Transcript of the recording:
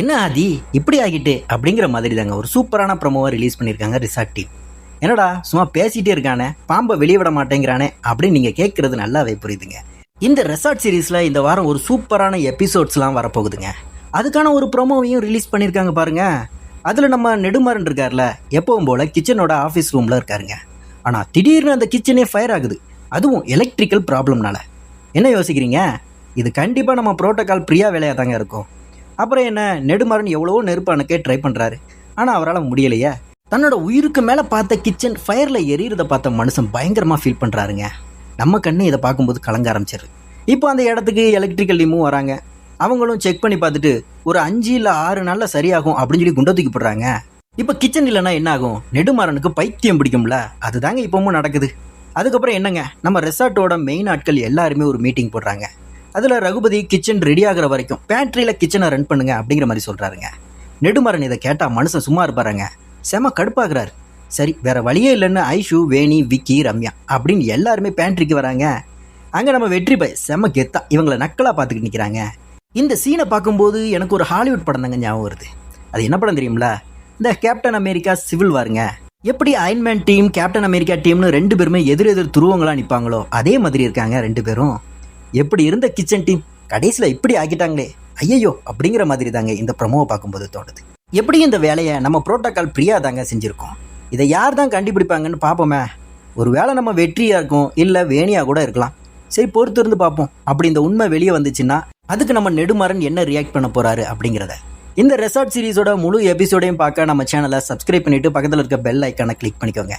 என்ன ஆதி இப்படி ஆகிட்டு அப்படிங்கிற மாதிரி தாங்க ஒரு சூப்பரான ப்ரோமோவை ரிலீஸ் பண்ணியிருக்காங்க ரிசார்ட் டீம். என்னடா சும்மா பேசிட்டே இருக்கானே, பாம்பை வெளியே விட மாட்டேங்கிறானே அப்படின்னு நீங்கள் கேட்குறது நல்லாவே புரியுதுங்க. இந்த ரெசார்ட் சீரீஸில் இந்த வாரம் ஒரு சூப்பரான எபிசோட்ஸ்லாம் வரப்போகுதுங்க. அதுக்கான ஒரு ப்ரோமோவையும் ரிலீஸ் பண்ணியிருக்காங்க பாருங்க. அதில் நம்ம நெடுமாறன் இருக்கார்ல, எப்பவும் போல் கிச்சனோட ஆஃபீஸ் ரூமில் இருக்காருங்க. ஆனால் திடீர்னு அந்த கிச்சனே ஃபயர் ஆகுது, அதுவும் எலக்ட்ரிக்கல் ப்ராப்ளம்னால. என்ன யோசிக்கிறீங்க? இது கண்டிப்பாக நம்ம புரோட்டோகால் பிரியா வேலையாக தாங்க இருக்கும். அப்புறம் என்ன, நெடுமாறன் எவ்வளவோ நெருப்பு அணைக்க ட்ரை பண்ணுறாரு, ஆனால் அவரால் முடியலையே. தன்னோட உயிருக்கு மேலே பார்த்த கிச்சன் ஃபயரில் எரியறதை பார்த்த மனுஷன் பயங்கரமாக ஃபீல் பண்ணுறாருங்க. நம்ம கண்ணு இதை பார்க்கும்போது கலங்க ஆரம்பிச்சிரு. இப்போ அந்த இடத்துக்கு எலக்ட்ரிக்கல் டீமும் வராங்க. அவங்களும் செக் பண்ணி பார்த்துட்டு ஒரு 5 இல்லை 6 நாளில் சரியாகும் அப்படின்னு சொல்லி குண்டை தூக்கி போடுறாங்க. இப்போ கிச்சன் இல்லைன்னா என்ன ஆகும்? நெடுமாறனுக்கு பைத்தியம் பிடிக்கும்ல, அதுதாங்க இப்போவும் நடக்குது. அதுக்கப்புறம் என்னங்க, நம்ம ரெசார்ட்டோட மெயின் ஆட்கள் எல்லாருமே ஒரு மீட்டிங் போடுறாங்க. அதில் ரகுபதி கிச்சன் ரெடி ஆகிற வரைக்கும் பேண்ட்ரியில் கிச்சனை ரன் பண்ணுங்க அப்படிங்கிற மாதிரி சொல்கிறாருங்க. நெடுமாறன் இதை கேட்டால் மனுஷன் சும்மா இருப்பாருங்க, செம கடுப்பாகிறாரு. சரி வேற வழியே இல்லைன்னு ஐஷு, வேணி, விக்கி, ரம்யா அப்படின்னு எல்லாருமே பேண்ட்ரிக்கு வராங்க. அங்கே நம்ம வெற்றி பாய் செம கெத்தா இவங்களை நக்கலாக பார்த்துக்கிட்டு நிற்கிறாங்க. இந்த சீனை பார்க்கும்போது எனக்கு ஒரு ஹாலிவுட் படம் தாங்க ஞாபகம் வருது. அது என்ன படம் தெரியுங்களா? இந்த கேப்டன் அமெரிக்கா சிவில் வாருங்க. எப்படி அயன்மேன் டீம், கேப்டன் அமெரிக்கா டீம்னு 2 பேருமே எதிர் துருவங்களாக நிற்பாங்களோ அதே மாதிரி இருக்காங்க 2 பேரும். எப்படி இருந்த கிச்சன் டீம் கடைசியில் இப்படி ஆக்கிட்டாங்களே, ஐயையோ அப்படிங்கிற மாதிரி தாங்க இந்த ப்ரோமோவை பார்க்கும்போது தோணுது. எப்படி இந்த வேலையை நம்ம புரோட்டோகால் பிரியா தாங்க செஞ்சுருக்கோம். இதை யார் தான் கண்டுபிடிப்பாங்கன்னு பார்ப்போமே. ஒரு வேளை நம்ம வெற்றியாக இருக்கும், இல்லை வேணியாக கூட இருக்கலாம். சரி பொறுத்து இருந்து பார்ப்போம். அப்படி இந்த உண்மை வெளியே வந்துச்சுன்னா அதுக்கு நம்ம நெடுமாறன் என்ன ரியாக்ட் பண்ண போகிறாரு அப்படிங்கிறத. இந்த ரெசார்ட் சீரிஸோட முழு எபிசோடையும் பார்க்க நம்ம சேனலை சப்ஸ்கிரைப் பண்ணிவிட்டு பக்கத்தில் இருக்க பெல் ஐக்கானை கிளிக் பண்ணிக்கோங்க.